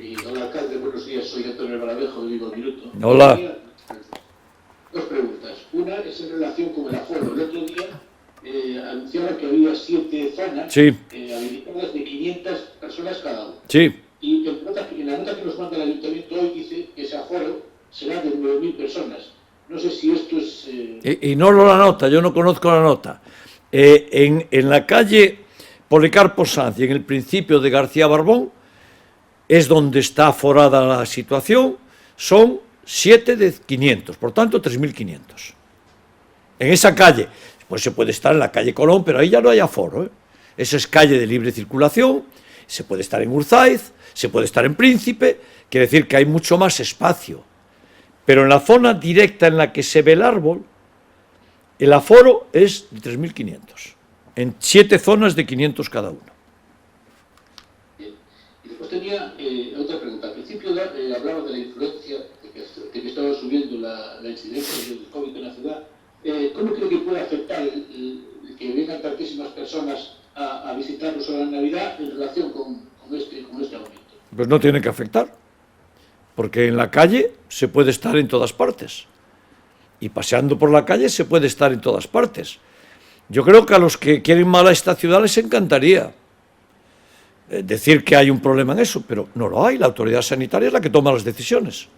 Hola, alcalde, buenos días. Soy Antonio Barabejo de Vigo Minuto. Hola. Dos preguntas. Una es en relación con el aforo. El otro día anunciaron que había 7 zonas habilitadas de 500 personas cada una. Sí. Y en la nota que nos manda el ayuntamiento hoy dice que ese aforo será de 9.000 personas. No sé si esto es... Y no lo la nota, yo no conozco la nota. En la calle Policarpo Sanz y en el principio de García Barbón es donde está aforada la situación, son 7 de 500, por tanto 3.500. En esa calle, pues se puede estar en la calle Colón, pero ahí ya no hay aforo, ¿eh? Esa es calle de libre circulación, se puede estar en Urzaiz, se puede estar en Príncipe, quiere decir que hay mucho más espacio. Pero en la zona directa en la que se ve el árbol, el aforo es de 3.500, en 7 zonas de 500 cada uno. Y después tenía otra pregunta. Al principio hablaba de la influencia, de que estaba subiendo la incidencia del COVID en la ciudad. ¿Cómo cree que puede afectar el que vengan tantísimas personas a visitarnos a la Navidad en relación con este aumento? Pues no tiene que afectar, porque en la calle se puede estar en todas partes. Y paseando por la calle se puede estar en todas partes. Yo creo que a los que quieren mal a esta ciudad les encantaría decir que hay un problema en eso, pero no lo hay. La autoridad sanitaria es la que toma las decisiones.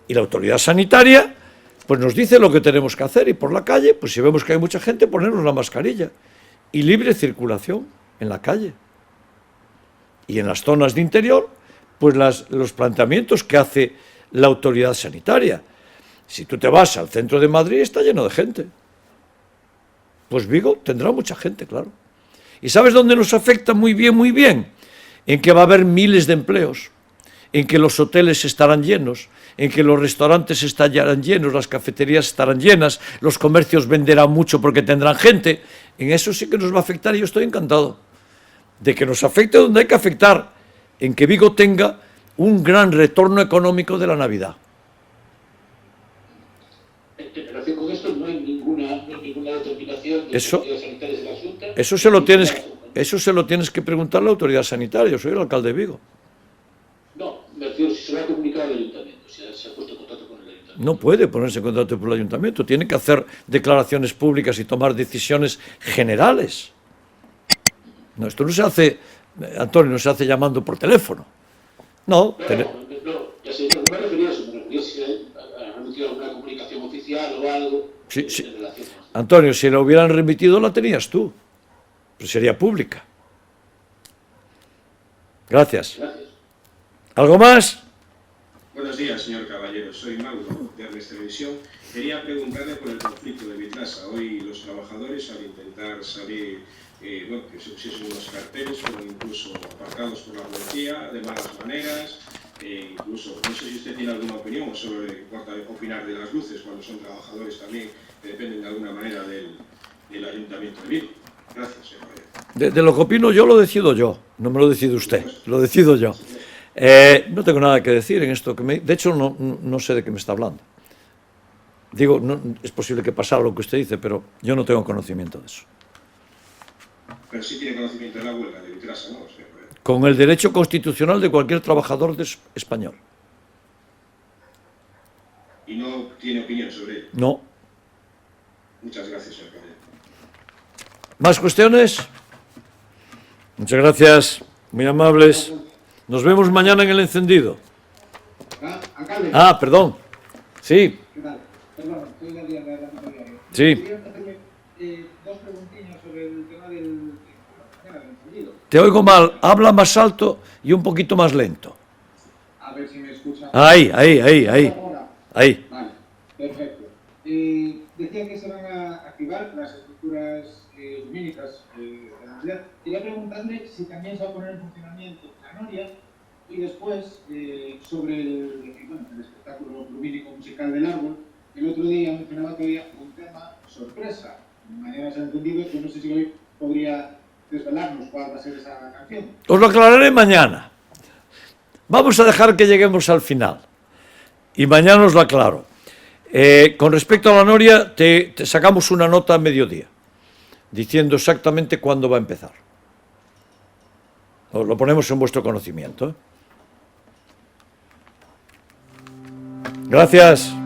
Y la autoridad sanitaria pues nos dice lo que tenemos que hacer, y por la calle, pues si vemos que hay mucha gente, ponernos la mascarilla. Y libre circulación en la calle. Y en las zonas de interior, pues los planteamientos que hace la autoridad sanitaria. Si tú te vas al centro de Madrid, está lleno de gente. Pues Vigo tendrá mucha gente, claro. ¿Y sabes dónde nos afecta muy bien, muy bien? En que va a haber miles de empleos, en que los hoteles estarán llenos, en que los restaurantes estarán llenos, las cafeterías estarán llenas, los comercios venderán mucho porque tendrán gente. En eso sí que nos va a afectar y yo estoy encantado de que nos afecte donde hay que afectar, en que Vigo tenga un gran retorno económico de la Navidad. En relación con esto no hay ninguna determinación de las autoridades sanitarias de la Junta. Eso se lo tienes que preguntar a la autoridad sanitaria. Yo soy el alcalde de Vigo. No, me refiero si se lo ha comunicado al ayuntamiento, si se ha puesto en contacto con el ayuntamiento. No puede ponerse en contacto con el ayuntamiento, tiene que hacer declaraciones públicas y tomar decisiones generales. No, esto no se hace, Antonio, no se hace llamando por teléfono. No. Ya sé, no me refería a eso, me refería a si ha remitido alguna comunicación oficial o algo sí. En relación con esto. Antonio, si la hubieran remitido, la tenías tú. Pero sería pública. Gracias. ¿Algo más? Buenos días, señor Caballero. Soy Mauro, de Arles Televisión. Quería preguntarle por el conflicto de Vitrasa. Hoy los trabajadores, al intentar salir, que se pusiesen unos carteles, fueron incluso aparcados por la policía de malas maneras. Incluso, no sé si usted tiene alguna opinión o solo le importa opinar de las luces cuando son trabajadores también que dependen de alguna manera del Ayuntamiento de Vigo. Gracias, señor Caballero. De lo que opino yo lo decido yo, no me lo decide usted, lo decido yo. No tengo nada que decir en esto. De hecho, no sé de qué me está hablando. Digo, no, es posible que pasara lo que usted dice, pero yo no tengo conocimiento de eso. Pero sí tiene conocimiento de la huelga de Vitrasa, ¿no? Con el derecho constitucional de cualquier trabajador español. ¿Y no tiene opinión sobre ello? No. Muchas gracias, señor Caballero. ¿Más cuestiones? Muchas gracias, muy amables. Nos vemos mañana en el encendido. Perdón. Sí. Perdón, soy Gabriel de la Diario. Sí. Quería hacerle dos preguntillas sobre el tema del encendido. Te oigo mal, habla más alto y un poquito más lento. A ver si me escuchan. Ahí. Ahí. Vale, perfecto. Decía que se van a activar las estructuras lumínicas de la ciudad. Quería preguntarle si también se va a poner en funcionamiento la noria y después sobre el espectáculo lumínico musical del árbol. El otro día mencionaba que había un tema sorpresa. De manera se ha entendido que no sé si hoy podría desvelarnos cuál va a ser esa canción. Os lo aclararé mañana. Vamos a dejar que lleguemos al final. Y mañana os lo aclaro. Con respecto a la noria, te sacamos una nota a mediodía, diciendo exactamente cuándo va a empezar. Os lo ponemos en vuestro conocimiento, ¿eh? Gracias.